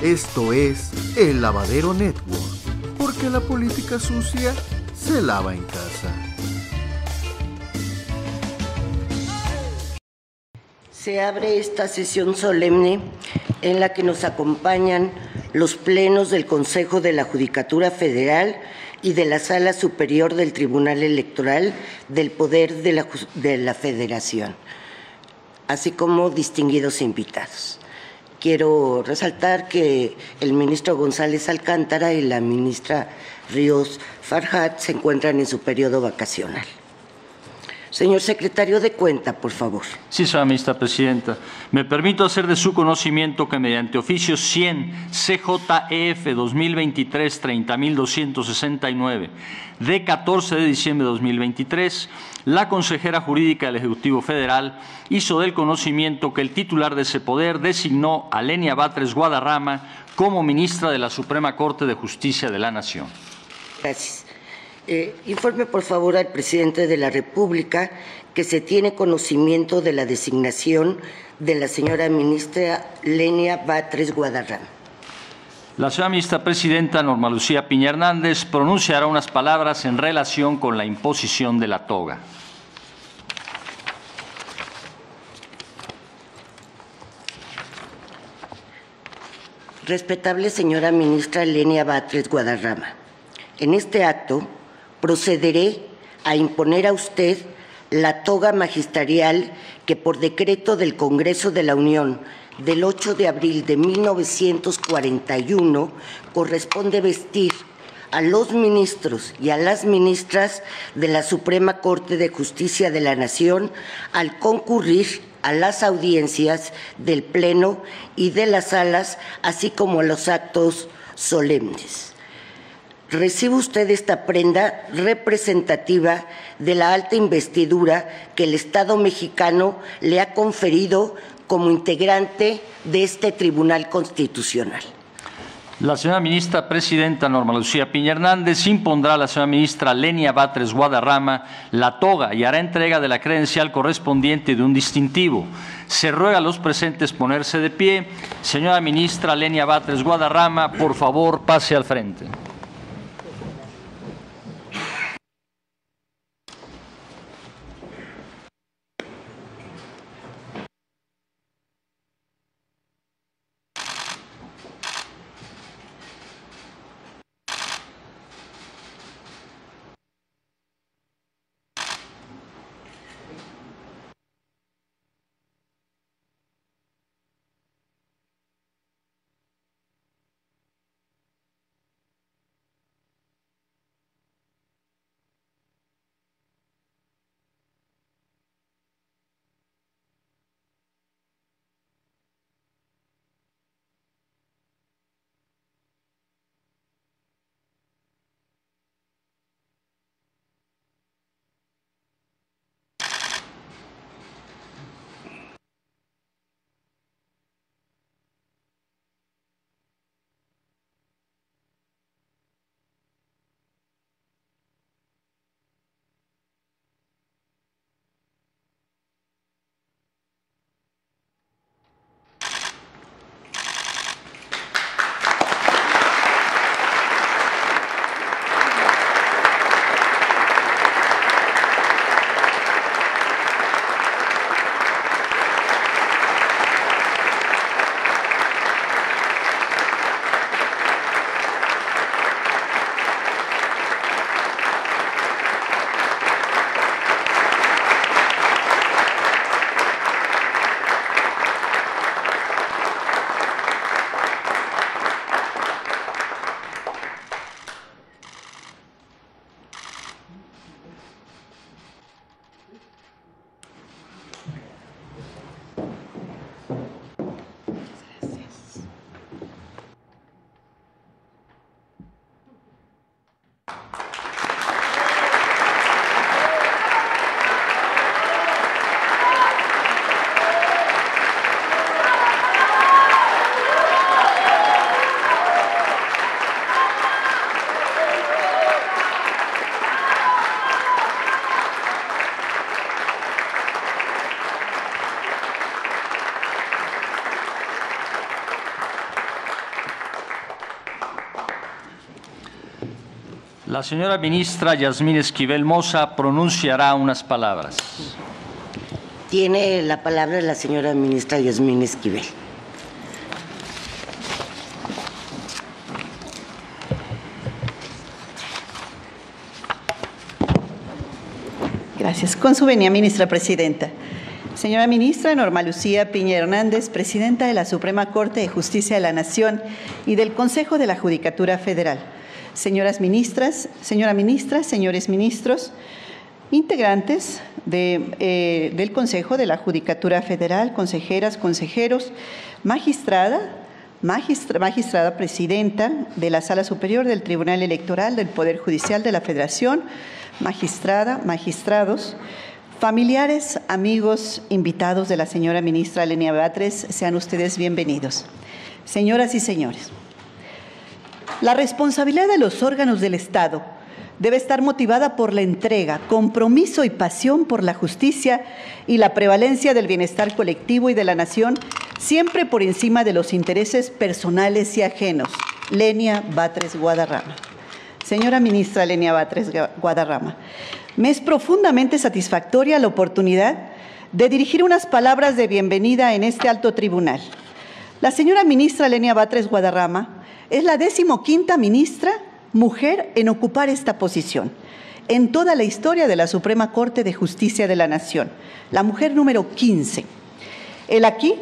Esto es El Lavadero Network, porque la política sucia se lava en casa. Se abre esta sesión solemne en la que nos acompañan los plenos del Consejo de la Judicatura Federal y de la Sala Superior del Tribunal Electoral del Poder de la Federación, así como distinguidos invitados. Quiero resaltar que el ministro González Alcántara y la ministra Ríos Farhat se encuentran en su periodo vacacional. Señor secretario de Cuenta, por favor. Sí, señora ministra presidenta. Me permito hacer de su conocimiento que mediante oficio 100 CJEF 2023-30.269 de 14 de diciembre de 2023, la consejera jurídica del Ejecutivo Federal hizo del conocimiento que el titular de ese poder designó a Lenia Batres Guadarrama como ministra de la Suprema Corte de Justicia de la Nación. Gracias. Informe, por favor, al presidente de la República que se tiene conocimiento de la designación de la señora ministra Lenia Batres Guadarrama. La señora ministra presidenta Norma Lucía Piña Hernández pronunciará unas palabras en relación con la imposición de la toga. Respetable señora ministra Lenia Batres Guadarrama, en este acto procederé a imponer a usted la toga magisterial que por decreto del Congreso de la Unión del 8 de abril de 1941 corresponde vestir a los ministros y a las ministras de la Suprema Corte de Justicia de la Nación al concurrir a las audiencias del Pleno y de las salas, así como a los actos solemnes. Recibe usted esta prenda representativa de la alta investidura que el Estado mexicano le ha conferido como integrante de este Tribunal Constitucional. La señora ministra presidenta Norma Lucía Piña Hernández impondrá a la señora ministra Lenia Batres Guadarrama la toga y hará entrega de la credencial correspondiente de un distintivo. Se ruega a los presentes ponerse de pie. Señora ministra Lenia Batres Guadarrama, por favor, pase al frente. La señora ministra Yasmín Esquivel Moza pronunciará unas palabras. Tiene la palabra la señora ministra Yasmín Esquivel. Gracias. Con su venia, ministra presidenta. Señora ministra Norma Lucía Piña Hernández, presidenta de la Suprema Corte de Justicia de la Nación y del Consejo de la Judicatura Federal. Señoras ministras, señora ministra, señores ministros, integrantes del Consejo de la Judicatura Federal, consejeras, consejeros, magistrada presidenta de la Sala Superior del Tribunal Electoral del Poder Judicial de la Federación, magistrados, familiares, amigos, invitados de la señora ministra Lenia Batres, sean ustedes bienvenidos. Señoras y señores, la responsabilidad de los órganos del Estado debe estar motivada por la entrega, compromiso y pasión por la justicia y la prevalencia del bienestar colectivo y de la nación, siempre por encima de los intereses personales y ajenos. Lenia Batres Guadarrama. Señora ministra Lenia Batres Guadarrama, me es profundamente satisfactoria la oportunidad de dirigir unas palabras de bienvenida en este alto tribunal. La señora ministra Lenia Batres Guadarrama es la 15ª ministra mujer en ocupar esta posición en toda la historia de la Suprema Corte de Justicia de la Nación, la mujer número 15. Aquí,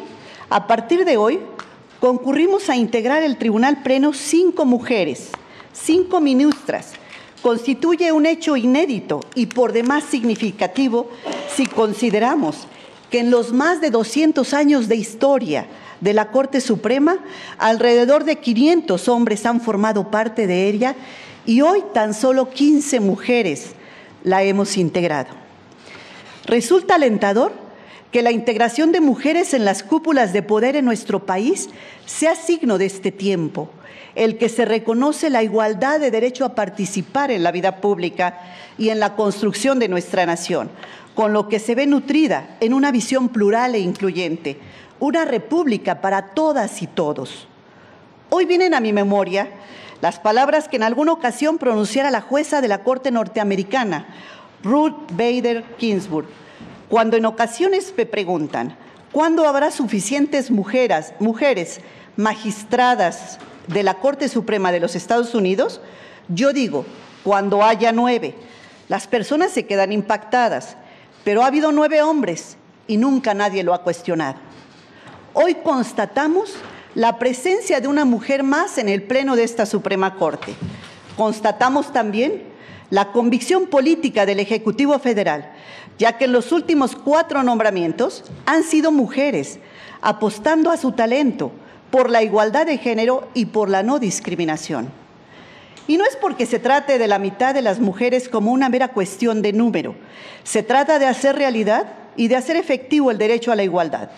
a partir de hoy, concurrimos a integrar el Tribunal Pleno 5 mujeres, 5 ministras. Constituye un hecho inédito y por demás significativo si consideramos que en los más de 200 años de historia de la Corte Suprema, alrededor de 500 hombres han formado parte de ella y hoy tan solo 15 mujeres la hemos integrado. Resulta alentador que la integración de mujeres en las cúpulas de poder en nuestro país sea signo de este tiempo, el que se reconoce la igualdad de derecho a participar en la vida pública y en la construcción de nuestra nación, con lo que se ve nutrida en una visión plural e incluyente, una república para todas y todos. Hoy vienen a mi memoria las palabras que en alguna ocasión pronunciara la jueza de la Corte norteamericana, Ruth Bader Ginsburg, cuando en ocasiones me preguntan, ¿cuándo habrá suficientes mujeres magistradas de la Corte Suprema de los Estados Unidos? Yo digo, cuando haya 9. Las personas se quedan impactadas, pero ha habido 9 hombres y nunca nadie lo ha cuestionado. Hoy constatamos la presencia de una mujer más en el Pleno de esta Suprema Corte. Constatamos también la convicción política del Ejecutivo Federal, ya que en los últimos 4 nombramientos han sido mujeres, apostando a su talento por la igualdad de género y por la no discriminación. Y no es porque se trate de la mitad de las mujeres como una mera cuestión de número. Se trata de hacer realidad y de hacer efectivo el derecho a la igualdad.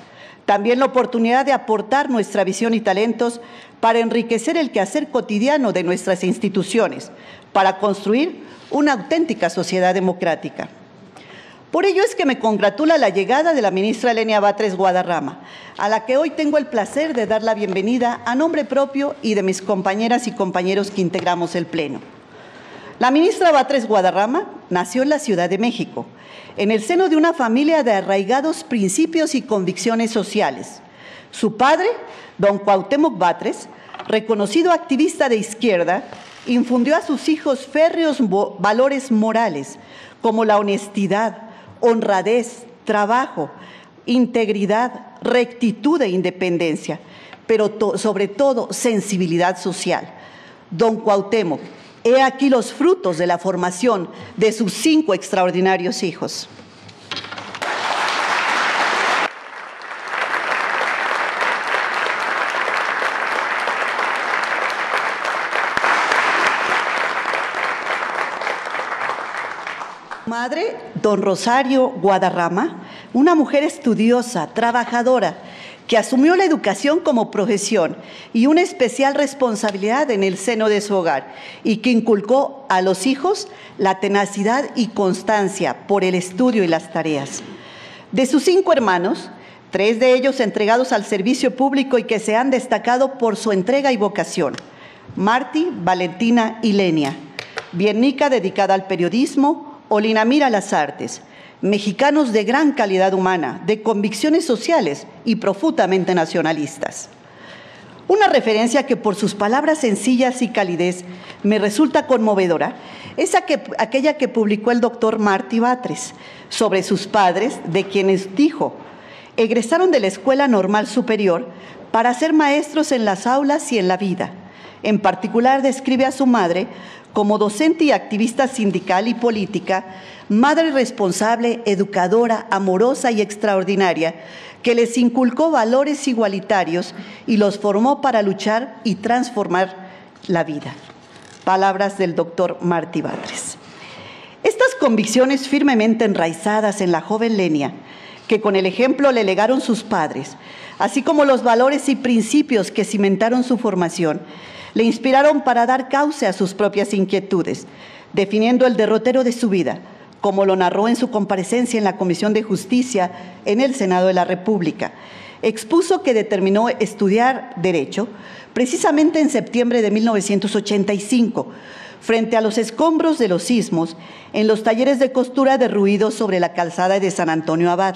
También la oportunidad de aportar nuestra visión y talentos para enriquecer el quehacer cotidiano de nuestras instituciones, para construir una auténtica sociedad democrática. Por ello es que me congratula la llegada de la ministra Lenia Batres Guadarrama, a la que hoy tengo el placer de dar la bienvenida a nombre propio y de mis compañeras y compañeros que integramos el Pleno. La ministra Batres Guadarrama nació en la Ciudad de México, en el seno de una familia de arraigados principios y convicciones sociales. Su padre, don Cuauhtémoc Batres, reconocido activista de izquierda, infundió a sus hijos férreos valores morales como la honestidad, honradez, trabajo, integridad, rectitud e independencia, pero sobre todo sensibilidad social. Don Cuauhtémoc, he aquí los frutos de la formación de sus 5 extraordinarios hijos. Madre, don Rosario Guadarrama, una mujer estudiosa, trabajadora, que asumió la educación como profesión y una especial responsabilidad en el seno de su hogar y que inculcó a los hijos la tenacidad y constancia por el estudio y las tareas. De sus 5 hermanos, 3 de ellos entregados al servicio público y que se han destacado por su entrega y vocación: Martí, Valentina y Lenia. Viernica, dedicada al periodismo, o Linamira a las artes. Mexicanos de gran calidad humana, de convicciones sociales y profundamente nacionalistas. Una referencia que por sus palabras sencillas y calidez me resulta conmovedora es aquella que publicó el doctor Martí Batres sobre sus padres, de quienes dijo: egresaron de la Escuela Normal Superior para ser maestros en las aulas y en la vida. En particular describe a su madre como docente y activista sindical y política, madre responsable, educadora, amorosa y extraordinaria, que les inculcó valores igualitarios y los formó para luchar y transformar la vida. Palabras del doctor Martí Batres. Estas convicciones firmemente enraizadas en la joven Lenia, que con el ejemplo le legaron sus padres, así como los valores y principios que cimentaron su formación, le inspiraron para dar cauce a sus propias inquietudes, definiendo el derrotero de su vida, como lo narró en su comparecencia en la Comisión de Justicia en el Senado de la República. Expuso que determinó estudiar Derecho precisamente en septiembre de 1985, frente a los escombros de los sismos, en los talleres de costura derruidos sobre la calzada de San Antonio Abad,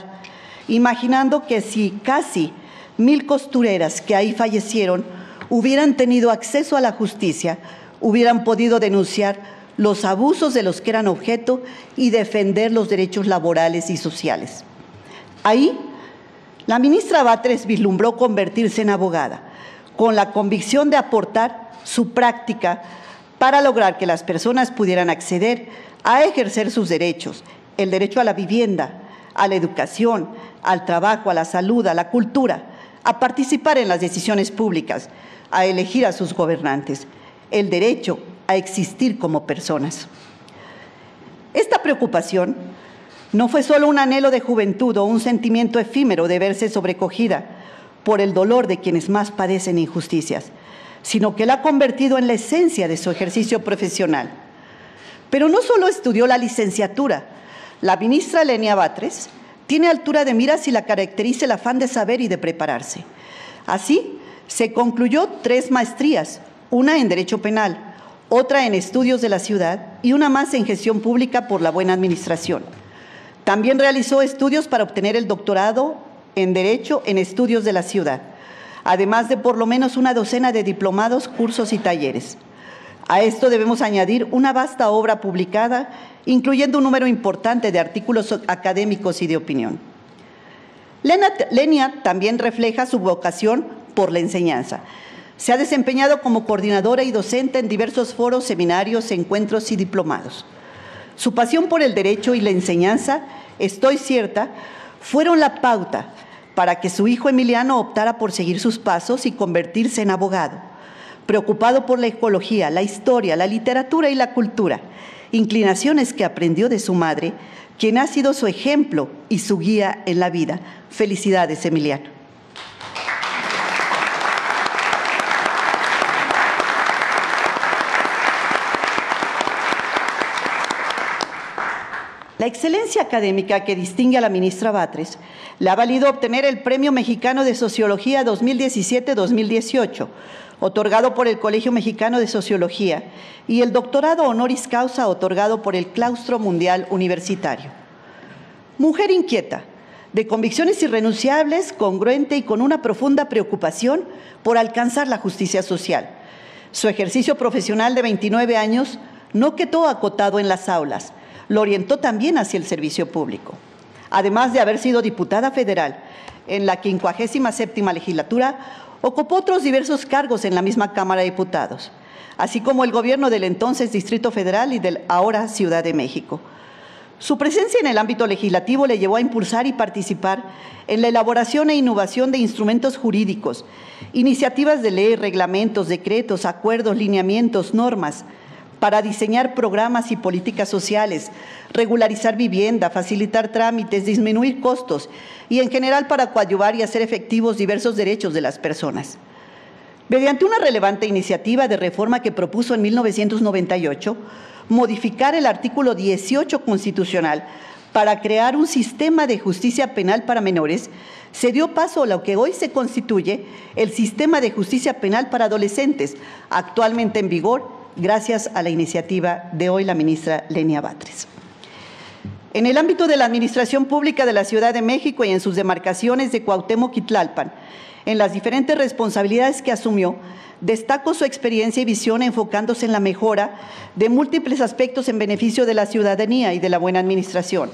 imaginando que si casi 1000 costureras que ahí fallecieron hubieran tenido acceso a la justicia, hubieran podido denunciar los abusos de los que eran objeto y defender los derechos laborales y sociales. Ahí, la ministra Batres vislumbró convertirse en abogada, con la convicción de aportar su práctica para lograr que las personas pudieran acceder a ejercer sus derechos, el derecho a la vivienda, a la educación, al trabajo, a la salud, a la cultura, a participar en las decisiones públicas, a elegir a sus gobernantes, el derecho a existir como personas. Esta preocupación no fue solo un anhelo de juventud o un sentimiento efímero de verse sobrecogida por el dolor de quienes más padecen injusticias, sino que la ha convertido en la esencia de su ejercicio profesional. Pero no solo estudió la licenciatura, la ministra Lenia Batres tiene altura de miras y la caracteriza el afán de saber y de prepararse. Así, se concluyó 3 maestrías, una en Derecho Penal, otra en Estudios de la Ciudad y una más en Gestión Pública por la Buena Administración. También realizó estudios para obtener el doctorado en Derecho en Estudios de la Ciudad, además de por lo menos una docena de diplomados, cursos y talleres. A esto debemos añadir una vasta obra publicada, incluyendo un número importante de artículos académicos y de opinión. Lenia también refleja su vocación por la enseñanza. Se ha desempeñado como coordinadora y docente en diversos foros, seminarios, encuentros y diplomados. Su pasión por el derecho y la enseñanza, estoy cierta, fueron la pauta para que su hijo Emiliano optara por seguir sus pasos y convertirse en abogado. Preocupado por la ecología, la historia, la literatura y la cultura, inclinaciones que aprendió de su madre, quien ha sido su ejemplo y su guía en la vida. Felicidades, Emiliano. La excelencia académica que distingue a la ministra Batres le ha valido obtener el Premio Mexicano de Sociología 2017-2018, otorgado por el Colegio Mexicano de Sociología, y el doctorado honoris causa otorgado por el Claustro Mundial Universitario. Mujer inquieta, de convicciones irrenunciables, congruente y con una profunda preocupación por alcanzar la justicia social. Su ejercicio profesional de 29 años no quedó acotado en las aulas, lo orientó también hacia el servicio público. Además de haber sido diputada federal en la 57ª legislatura, ocupó otros diversos cargos en la misma Cámara de Diputados, así como el gobierno del entonces Distrito Federal y del ahora Ciudad de México. Su presencia en el ámbito legislativo le llevó a impulsar y participar en la elaboración e innovación de instrumentos jurídicos, iniciativas de ley, reglamentos, decretos, acuerdos, lineamientos, normas, para diseñar programas y políticas sociales, regularizar vivienda, facilitar trámites, disminuir costos y en general para coadyuvar y hacer efectivos diversos derechos de las personas. Mediante una relevante iniciativa de reforma que propuso en 1998, modificar el artículo 18 constitucional para crear un sistema de justicia penal para menores, se dio paso a lo que hoy se constituye el sistema de justicia penal para adolescentes, actualmente en vigor gracias a la iniciativa de hoy la ministra Lenia Batres. En el ámbito de la administración pública de la Ciudad de México y en sus demarcaciones de Cuauhtémoc y Tlalpan, en las diferentes responsabilidades que asumió, destaco su experiencia y visión enfocándose en la mejora de múltiples aspectos en beneficio de la ciudadanía y de la buena administración,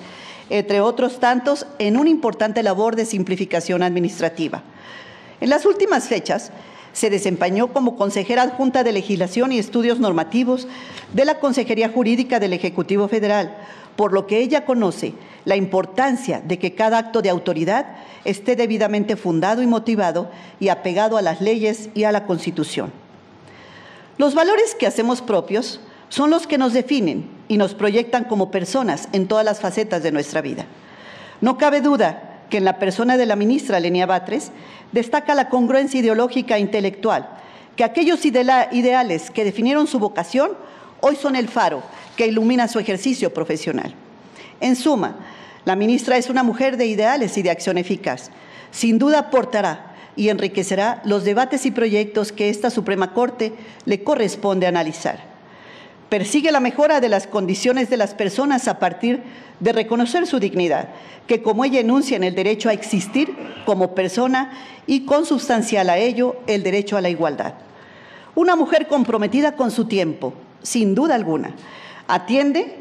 entre otros tantos en una importante labor de simplificación administrativa. En las últimas fechas, se desempeñó como consejera adjunta de Legislación y Estudios Normativos de la Consejería Jurídica del Ejecutivo Federal, por lo que ella conoce la importancia de que cada acto de autoridad esté debidamente fundado y motivado y apegado a las leyes y a la Constitución. Los valores que hacemos propios son los que nos definen y nos proyectan como personas en todas las facetas de nuestra vida. No cabe duda que en la persona de la ministra Lenia Batres destaca la congruencia ideológica e intelectual, que aquellos ideales que definieron su vocación hoy son el faro que ilumina su ejercicio profesional. En suma, la ministra es una mujer de ideales y de acción eficaz. Sin duda aportará y enriquecerá los debates y proyectos que esta Suprema Corte le corresponde analizar. Persigue la mejora de las condiciones de las personas a partir de reconocer su dignidad, que como ella enuncia en el derecho a existir como persona y consubstancial a ello el derecho a la igualdad. Una mujer comprometida con su tiempo, sin duda alguna, atiende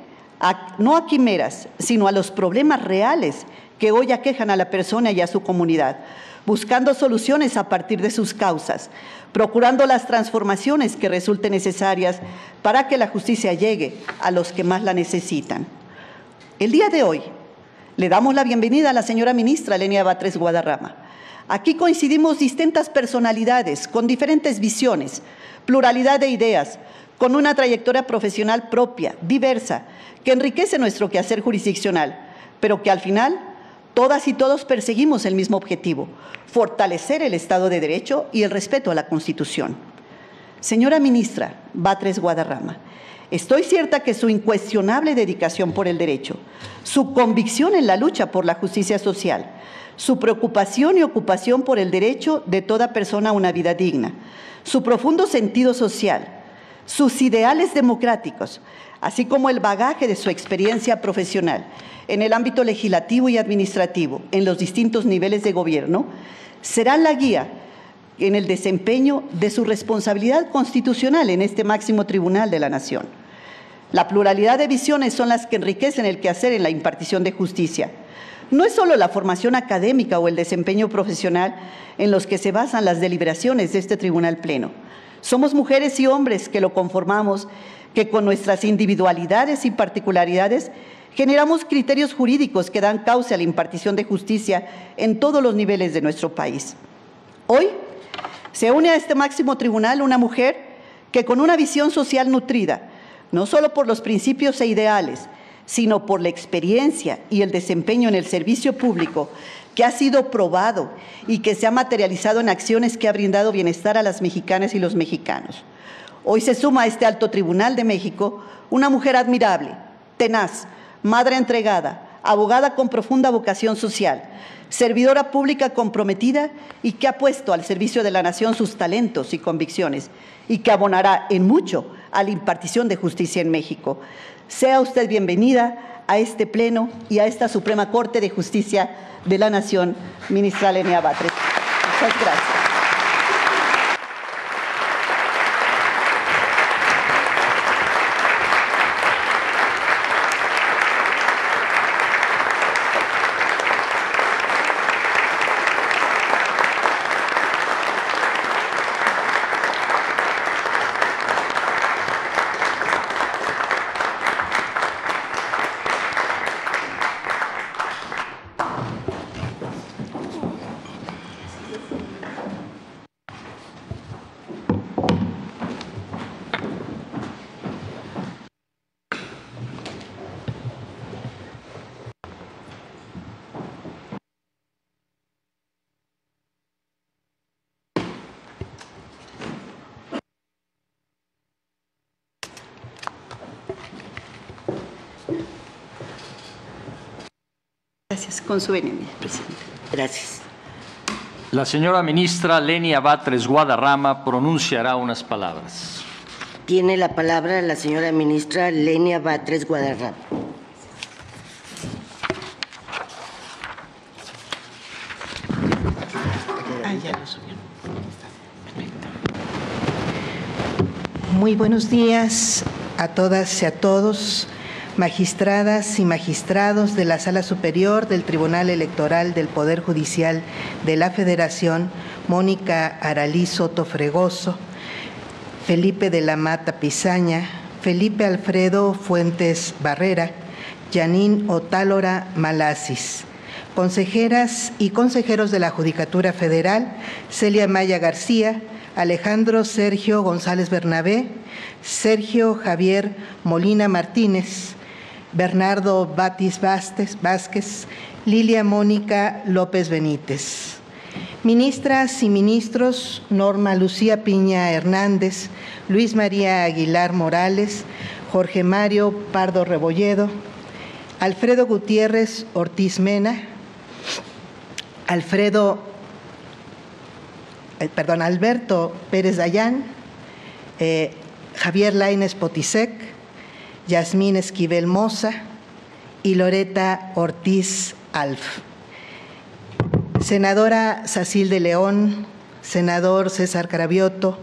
no a quimeras, sino a los problemas reales que hoy aquejan a la persona y a su comunidad, buscando soluciones a partir de sus causas, procurando las transformaciones que resulten necesarias para que la justicia llegue a los que más la necesitan. El día de hoy le damos la bienvenida a la señora ministra Lenia Batres Guadarrama. Aquí coincidimos distintas personalidades con diferentes visiones, pluralidad de ideas, con una trayectoria profesional propia, diversa, que enriquece nuestro quehacer jurisdiccional, pero que al final todas y todos perseguimos el mismo objetivo: fortalecer el Estado de Derecho y el respeto a la Constitución. Señora ministra Batres Guadarrama, estoy cierta que su incuestionable dedicación por el derecho, su convicción en la lucha por la justicia social, su preocupación y ocupación por el derecho de toda persona a una vida digna, su profundo sentido social, sus ideales democráticos, así como el bagaje de su experiencia profesional en el ámbito legislativo y administrativo, en los distintos niveles de gobierno, serán la guía en el desempeño de su responsabilidad constitucional en este máximo tribunal de la nación. La pluralidad de visiones son las que enriquecen el quehacer en la impartición de justicia. No es solo la formación académica o el desempeño profesional en los que se basan las deliberaciones de este tribunal pleno. Somos mujeres y hombres que lo conformamos, que con nuestras individualidades y particularidades generamos criterios jurídicos que dan cauce a la impartición de justicia en todos los niveles de nuestro país. Hoy se une a este máximo tribunal una mujer que con una visión social nutrida, no solo por los principios e ideales, sino por la experiencia y el desempeño en el servicio público que ha sido probado y que se ha materializado en acciones que ha brindado bienestar a las mexicanas y los mexicanos. Hoy se suma a este alto tribunal de México una mujer admirable, tenaz, madre entregada, abogada con profunda vocación social, servidora pública comprometida y que ha puesto al servicio de la nación sus talentos y convicciones y que abonará en mucho a la impartición de justicia en México. Sea usted bienvenida a este pleno y a esta Suprema Corte de Justicia de la Nación, ministra Lenia Batres. Muchas gracias. Gracias. Con su venia, presidente. Gracias. La señora ministra Lenia Batres Guadarrama pronunciará unas palabras. Tiene la palabra la señora ministra Lenia Batres Guadarrama. Muy buenos días a todas y a todos, magistradas y magistrados de la Sala Superior del Tribunal Electoral del Poder Judicial de la Federación, Mónica Aralí Soto Fregoso, Felipe de la Mata Pizaña, Felipe Alfredo Fuentes Barrera, Yanín Otálora Malasis, consejeras y consejeros de la Judicatura Federal, Celia Maya García, Alejandro Sergio González Bernabé, Sergio Javier Molina Martínez, Bernardo Batis Vázquez, Lilia Mónica López Benítez. Ministras y ministros, Norma Lucía Piña Hernández, Luis María Aguilar Morales, Jorge Mario Pardo Rebolledo, Alfredo Gutiérrez Ortiz Mena, Alberto Pérez Dayán, Javier Lainez Potisek, Yasmín Esquivel Moza y Loreta Ortiz Alf. Senadora Sacil de León, senador César Cravioto,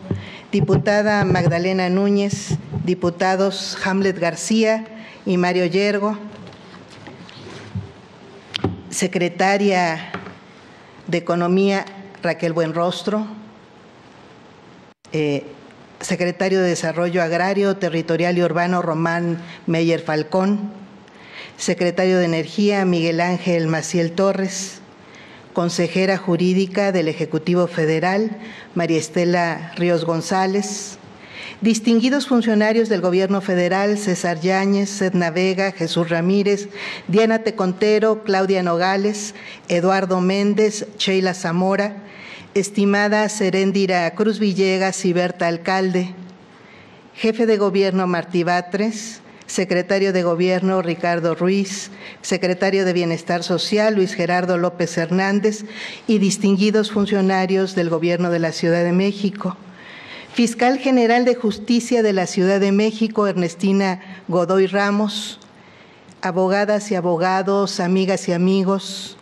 diputada Magdalena Núñez, diputados Hamlet García y Mario Yergo, secretaria de Economía Raquel Buenrostro, secretario de Desarrollo Agrario, Territorial y Urbano Román Meyer Falcón, secretario de Energía Miguel Ángel Maciel Torres, consejera jurídica del Ejecutivo Federal María Estela Ríos González, distinguidos funcionarios del Gobierno Federal César Yáñez, Edna Vega, Jesús Ramírez, Diana Tecontero, Claudia Nogales, Eduardo Méndez, Sheila Zamora, estimada Seréndira Cruz Villegas y Berta Alcalde, jefe de Gobierno Martí Batres, secretario de Gobierno Ricardo Ruiz, secretario de Bienestar Social Luis Gerardo López Hernández y distinguidos funcionarios del Gobierno de la Ciudad de México, Fiscal General de Justicia de la Ciudad de México Ernestina Godoy Ramos, abogadas y abogados, amigas y amigos,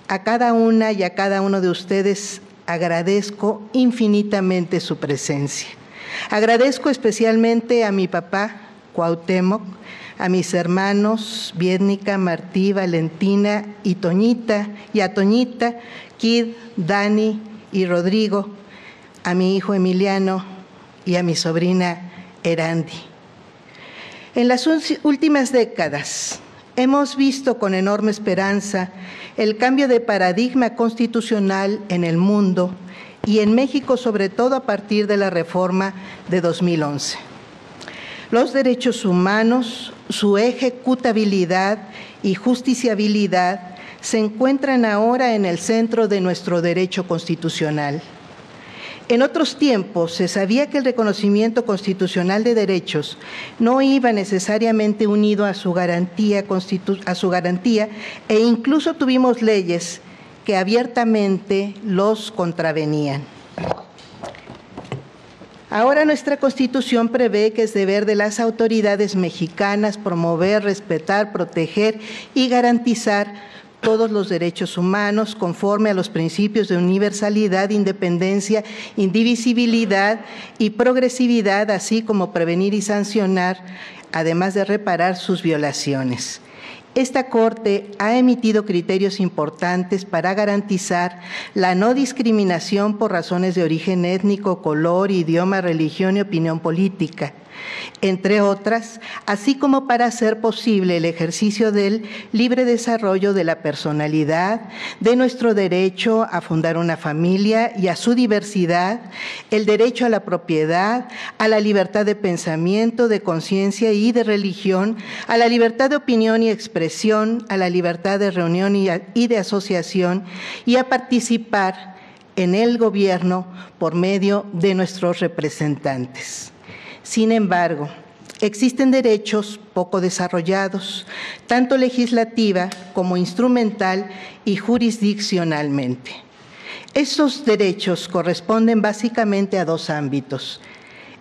a cada una y a cada uno de ustedes agradezco infinitamente su presencia. Agradezco especialmente a mi papá, Cuauhtémoc, a mis hermanos, Viednica, Martí, Valentina y Toñita, y a Toñita, Kid, Dani y Rodrigo, a mi hijo Emiliano y a mi sobrina Erandi. En las últimas décadas hemos visto con enorme esperanza el cambio de paradigma constitucional en el mundo y en México, sobre todo a partir de la reforma de 2011. Los derechos humanos, su ejecutabilidad y justiciabilidad se encuentran ahora en el centro de nuestro derecho constitucional. En otros tiempos se sabía que el reconocimiento constitucional de derechos no iba necesariamente unido a su garantía e incluso tuvimos leyes que abiertamente los contravenían. Ahora nuestra Constitución prevé que es deber de las autoridades mexicanas promover, respetar, proteger y garantizar todos los derechos humanos conforme a los principios de universalidad, independencia, indivisibilidad y progresividad, así como prevenir y sancionar, además de reparar sus violaciones. Esta Corte ha emitido criterios importantes para garantizar la no discriminación por razones de origen étnico, color, idioma, religión y opinión política, entre otras, así como para hacer posible el ejercicio del libre desarrollo de la personalidad, de nuestro derecho a fundar una familia y a su diversidad, el derecho a la propiedad, a la libertad de pensamiento, de conciencia y de religión, a la libertad de opinión y expresión, a la libertad de reunión y de asociación y a participar en el gobierno por medio de nuestros representantes. Sin embargo, existen derechos poco desarrollados, tanto legislativa como instrumental y jurisdiccionalmente. Estos derechos corresponden básicamente a dos ámbitos: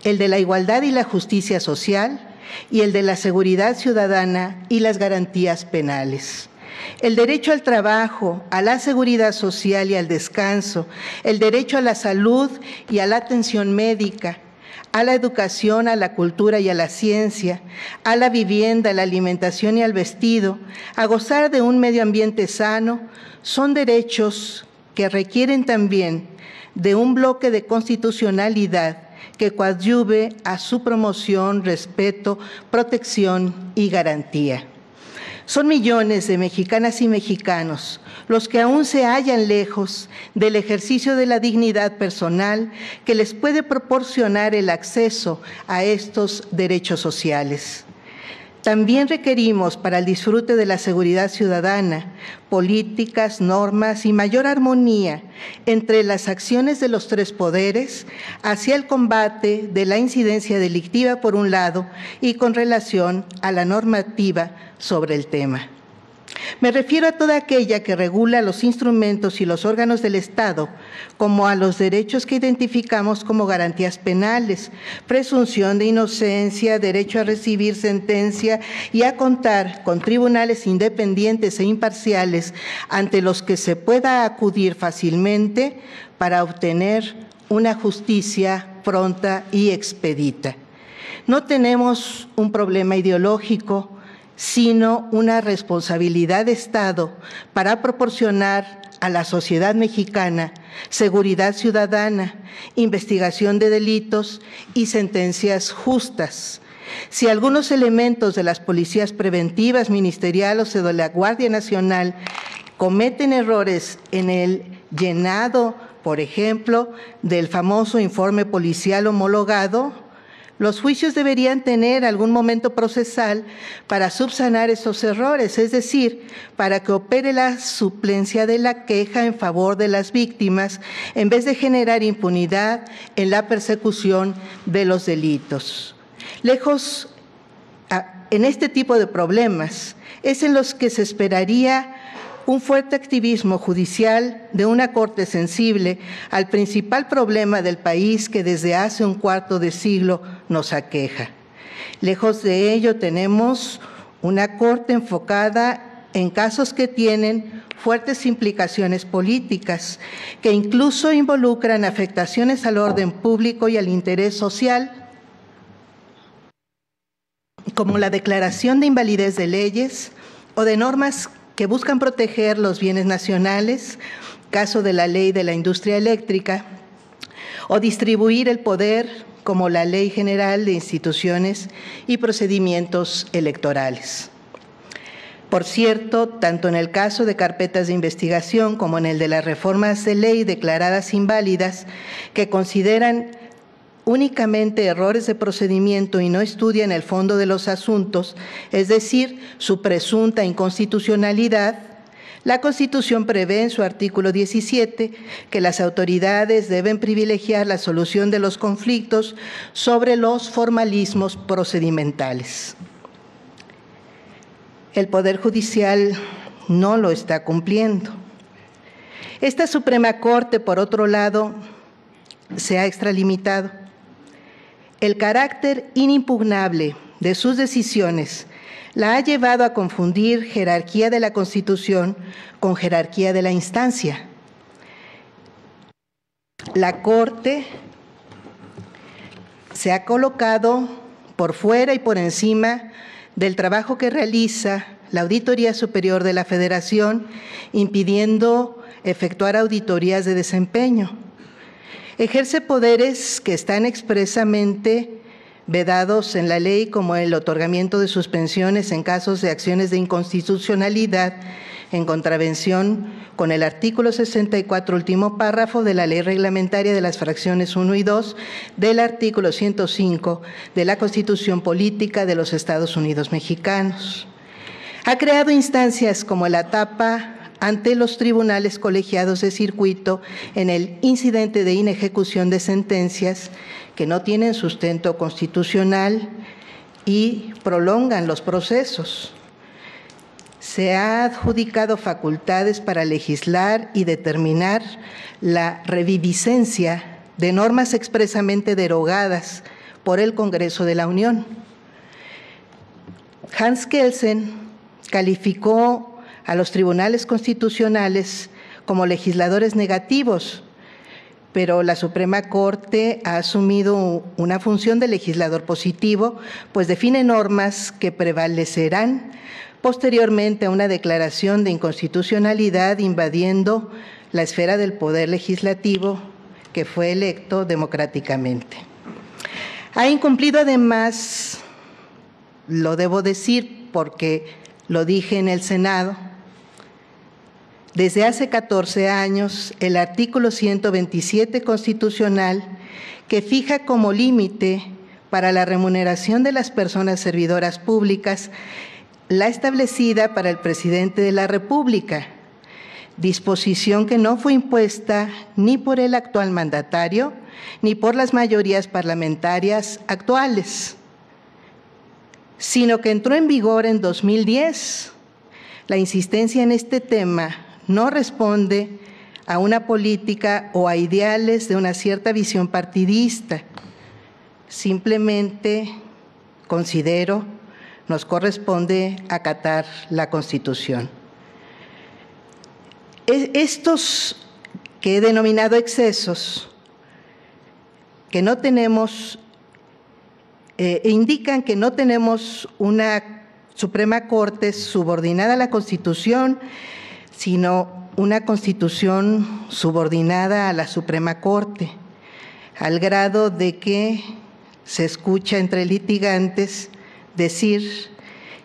el de la igualdad y la justicia social y el de la seguridad ciudadana y las garantías penales. El derecho al trabajo, a la seguridad social y al descanso, el derecho a la salud y a la atención médica, a la educación, a la cultura y a la ciencia, a la vivienda, a la alimentación y al vestido, a gozar de un medio ambiente sano, son derechos que requieren también de un bloque de constitucionalidad que coadyuve a su promoción, respeto, protección y garantía. Son millones de mexicanas y mexicanos los que aún se hallan lejos del ejercicio de la dignidad personal que les puede proporcionar el acceso a estos derechos sociales. También requerimos para el disfrute de la seguridad ciudadana políticas, normas y mayor armonía entre las acciones de los tres poderes hacia el combate de la incidencia delictiva por un lado y con relación a la normativa sobre el tema. Me refiero a toda aquella que regula los instrumentos y los órganos del Estado, como a los derechos que identificamos como garantías penales, presunción de inocencia, derecho a recibir sentencia y a contar con tribunales independientes e imparciales ante los que se pueda acudir fácilmente para obtener una justicia pronta y expedita. No tenemos un problema ideológico, sino una responsabilidad de Estado para proporcionar a la sociedad mexicana seguridad ciudadana, investigación de delitos y sentencias justas. Si algunos elementos de las policías preventivas ministeriales o de la Guardia Nacional cometen errores en el llenado, por ejemplo, del famoso informe policial homologado, los juicios deberían tener algún momento procesal para subsanar esos errores, es decir, para que opere la suplencia de la queja en favor de las víctimas, en vez de generar impunidad en la persecución de los delitos. Lejos, en este tipo de problemas, es en los que se esperaría un fuerte activismo judicial de una Corte sensible al principal problema del país que desde hace un cuarto de siglo nos aqueja. Lejos de ello, tenemos una Corte enfocada en casos que tienen fuertes implicaciones políticas, que incluso involucran afectaciones al orden público y al interés social, como la declaración de invalidez de leyes o de normas que buscan proteger los bienes nacionales, caso de la ley de la industria eléctrica, o distribuir el poder, como la Ley General de Instituciones y Procedimientos Electorales. Por cierto, tanto en el caso de carpetas de investigación como en el de las reformas de ley declaradas inválidas, que consideran únicamente errores de procedimiento y no estudian el fondo de los asuntos, es decir, su presunta inconstitucionalidad, la Constitución prevé en su artículo 17 que las autoridades deben privilegiar la solución de los conflictos sobre los formalismos procedimentales. El Poder Judicial no lo está cumpliendo. Esta Suprema Corte, por otro lado, se ha extralimitado. El carácter inimpugnable de sus decisiones la ha llevado a confundir jerarquía de la Constitución con jerarquía de la instancia. La Corte se ha colocado por fuera y por encima del trabajo que realiza la Auditoría Superior de la Federación, impidiendo efectuar auditorías de desempeño. Ejerce poderes que están expresamente vedados en la ley, como el otorgamiento de suspensiones en casos de acciones de inconstitucionalidad en contravención con el artículo 64, último párrafo de la Ley Reglamentaria de las fracciones 1 y 2 del artículo 105 de la Constitución Política de los Estados Unidos Mexicanos. Ha creado instancias como la ATAPA ante los tribunales colegiados de circuito en el incidente de inejecución de sentencias que no tienen sustento constitucional y prolongan los procesos. Se ha adjudicado facultades para legislar y determinar la reviviscencia de normas expresamente derogadas por el Congreso de la Unión. Hans Kelsen calificó a los tribunales constitucionales como legisladores negativos, pero la Suprema Corte ha asumido una función de legislador positivo, pues define normas que prevalecerán posteriormente a una declaración de inconstitucionalidad invadiendo la esfera del poder legislativo que fue electo democráticamente. Ha incumplido además, lo debo decir porque lo dije en el Senado, desde hace 14 años el artículo 127 constitucional que fija como límite para la remuneración de las personas servidoras públicas la establecida para el presidente de la República, disposición que no fue impuesta ni por el actual mandatario ni por las mayorías parlamentarias actuales, sino que entró en vigor en 2010. La insistencia en este tema no responde a una política o a ideales de una cierta visión partidista. Simplemente considero nos corresponde acatar la Constitución. Estos que he denominado excesos, que no tenemos, indican que no tenemos una Suprema Corte subordinada a la Constitución, sino una Constitución subordinada a la Suprema Corte, al grado de que se escucha entre litigantes decir,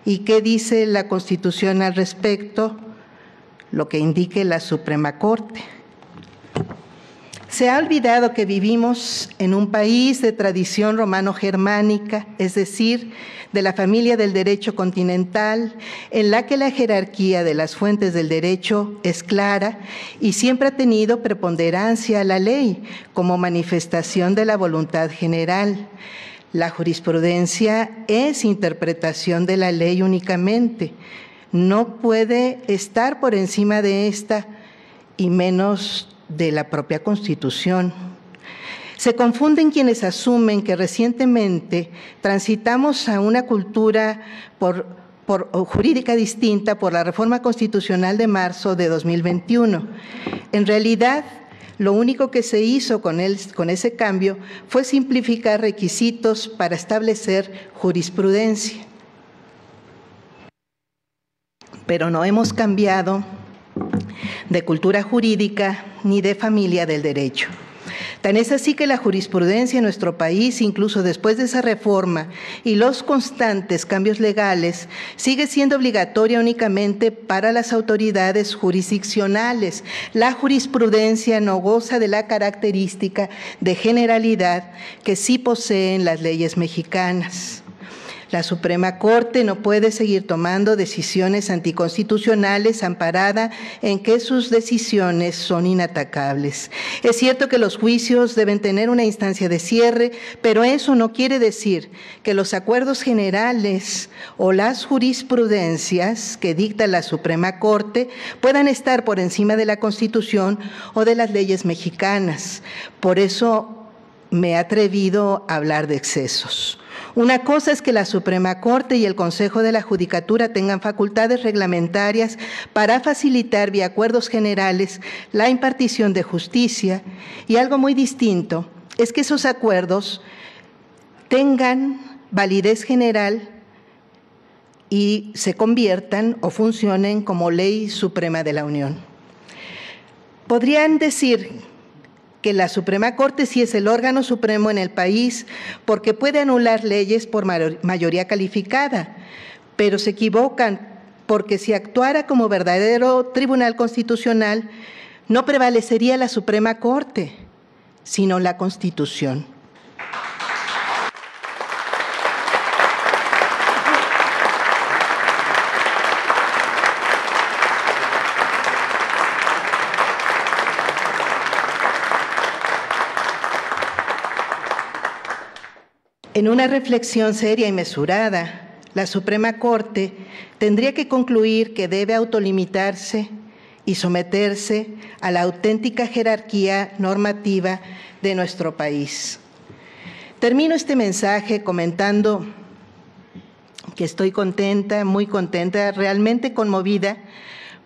¿y qué dice la Constitución al respecto? Lo que indique la Suprema Corte. Se ha olvidado que vivimos en un país de tradición romano-germánica, es decir, de la familia del derecho continental, en la que la jerarquía de las fuentes del derecho es clara y siempre ha tenido preponderancia a la ley como manifestación de la voluntad general. La jurisprudencia es interpretación de la ley únicamente, no puede estar por encima de esta y menos de la propia Constitución. Se confunden quienes asumen que recientemente transitamos a una cultura jurídica distinta por la reforma constitucional de marzo de 2021. En realidad, lo único que se hizo con ese cambio fue simplificar requisitos para establecer jurisprudencia. Pero no hemos cambiado de cultura jurídica ni de familia del derecho. Tan es así que la jurisprudencia en nuestro país, incluso después de esa reforma y los constantes cambios legales, sigue siendo obligatoria únicamente para las autoridades jurisdiccionales. La jurisprudencia no goza de la característica de generalidad que sí poseen las leyes mexicanas. La Suprema Corte no puede seguir tomando decisiones anticonstitucionales amparada en que sus decisiones son inatacables. Es cierto que los juicios deben tener una instancia de cierre, pero eso no quiere decir que los acuerdos generales o las jurisprudencias que dicta la Suprema Corte puedan estar por encima de la Constitución o de las leyes mexicanas. Por eso me he atrevido a hablar de excesos. Una cosa es que la Suprema Corte y el Consejo de la Judicatura tengan facultades reglamentarias para facilitar vía acuerdos generales la impartición de justicia, y algo muy distinto es que esos acuerdos tengan validez general y se conviertan o funcionen como ley suprema de la Unión. Podrían decir que la Suprema Corte sí es el órgano supremo en el país porque puede anular leyes por mayoría calificada, pero se equivocan porque si actuara como verdadero tribunal constitucional no prevalecería la Suprema Corte, sino la Constitución. En una reflexión seria y mesurada, la Suprema Corte tendría que concluir que debe autolimitarse y someterse a la auténtica jerarquía normativa de nuestro país. Termino este mensaje comentando que estoy contenta, muy contenta, realmente conmovida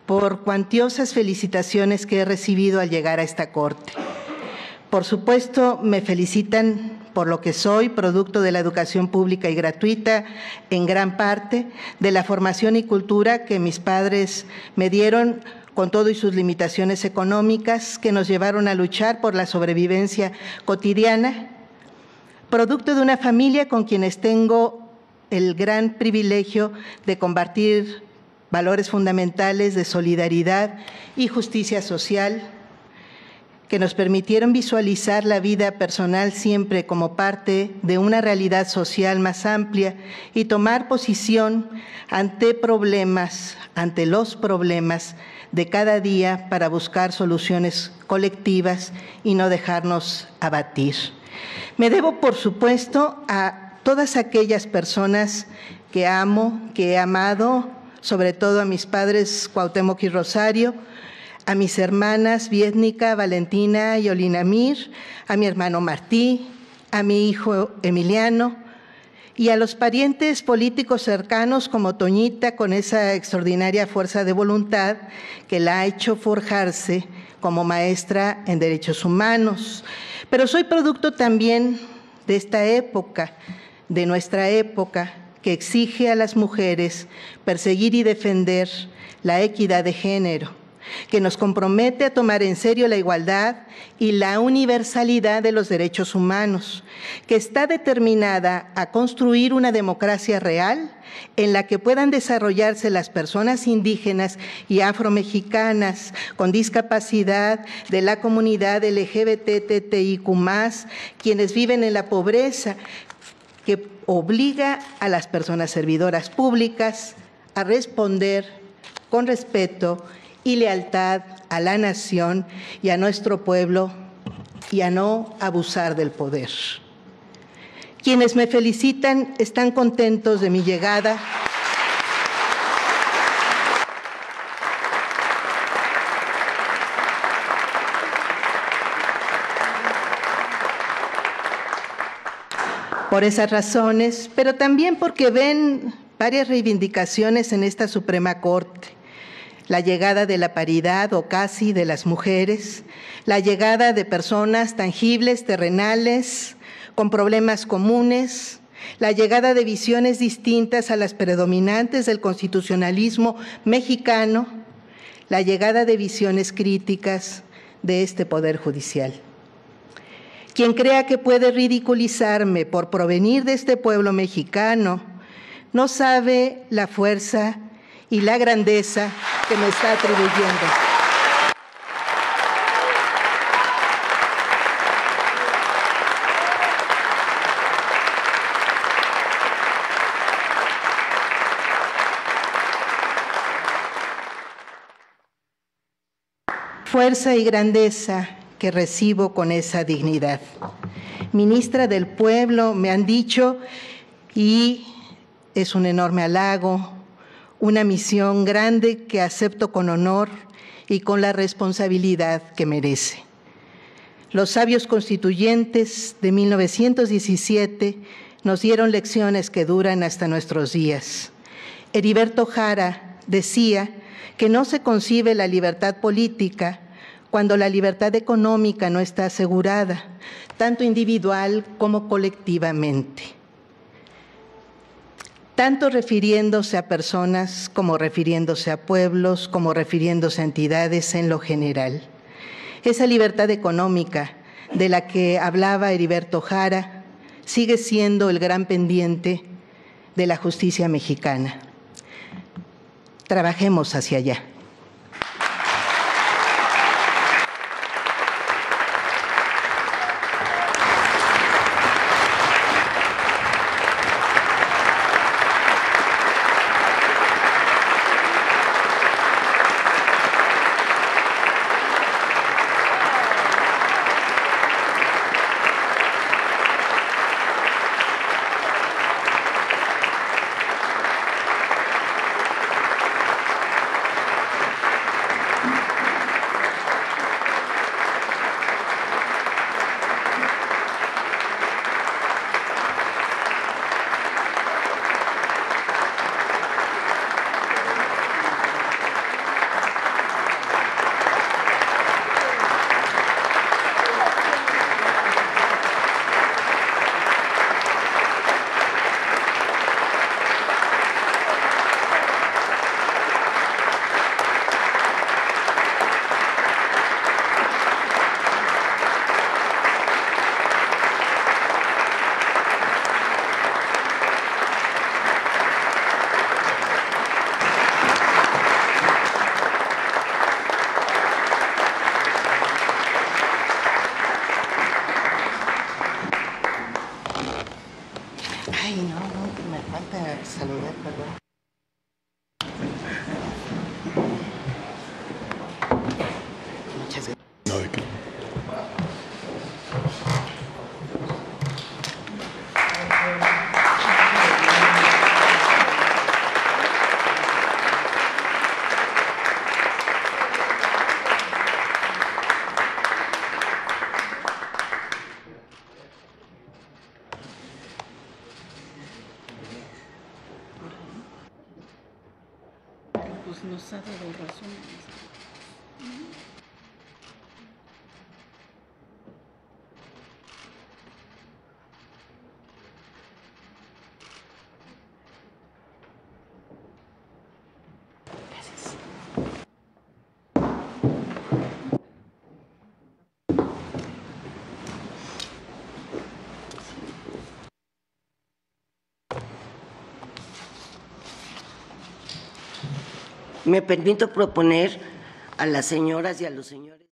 por cuantiosas felicitaciones que he recibido al llegar a esta corte. Por supuesto, me felicitan por lo que soy, producto de la educación pública y gratuita, en gran parte, de la formación y cultura que mis padres me dieron, con todo y sus limitaciones económicas, que nos llevaron a luchar por la sobrevivencia cotidiana, producto de una familia con quienes tengo el gran privilegio de compartir valores fundamentales de solidaridad y justicia social, que nos permitieron visualizar la vida personal siempre como parte de una realidad social más amplia y tomar posición ante los problemas de cada día para buscar soluciones colectivas y no dejarnos abatir. Me debo, por supuesto, a todas aquellas personas que amo, que he amado, sobre todo a mis padres Cuauhtémoc y Rosario, a mis hermanas Vietnica, Valentina y Olinamir, a mi hermano Martí, a mi hijo Emiliano y a los parientes políticos cercanos como Toñita, con esa extraordinaria fuerza de voluntad que la ha hecho forjarse como maestra en Derechos Humanos. Pero soy producto también de esta época, de nuestra época, que exige a las mujeres perseguir y defender la equidad de género, que nos compromete a tomar en serio la igualdad y la universalidad de los derechos humanos, que está determinada a construir una democracia real en la que puedan desarrollarse las personas indígenas y afromexicanas con discapacidad, de la comunidad LGBTTIQ+, quienes viven en la pobreza, que obliga a las personas servidoras públicas a responder con respeto y lealtad a la nación y a nuestro pueblo y a no abusar del poder. Quienes me felicitan están contentos de mi llegada. Por esas razones, pero también porque ven varias reivindicaciones en esta Suprema Corte. La llegada de la paridad o casi de las mujeres, la llegada de personas tangibles, terrenales, con problemas comunes, la llegada de visiones distintas a las predominantes del constitucionalismo mexicano, la llegada de visiones críticas de este Poder Judicial. Quien crea que puede ridiculizarme por provenir de este pueblo mexicano, no sabe la fuerza y la grandeza que me está atribuyendo. Fuerza y grandeza que recibo con esa dignidad. Ministra del Pueblo, me han dicho, y es un enorme halago, una misión grande que acepto con honor y con la responsabilidad que merece. Los sabios constituyentes de 1917 nos dieron lecciones que duran hasta nuestros días. Heriberto Jara decía que no se concibe la libertad política cuando la libertad económica no está asegurada, tanto individual como colectivamente. Tanto refiriéndose a personas como refiriéndose a pueblos, como refiriéndose a entidades en lo general. Esa libertad económica de la que hablaba Heriberto Jara sigue siendo el gran pendiente de la justicia mexicana. Trabajemos hacia allá. saludar, perdón. Muchas gracias. No, ¿de qué? Pues nos ha dado razón. Me permito proponer a las señoras y a los señores.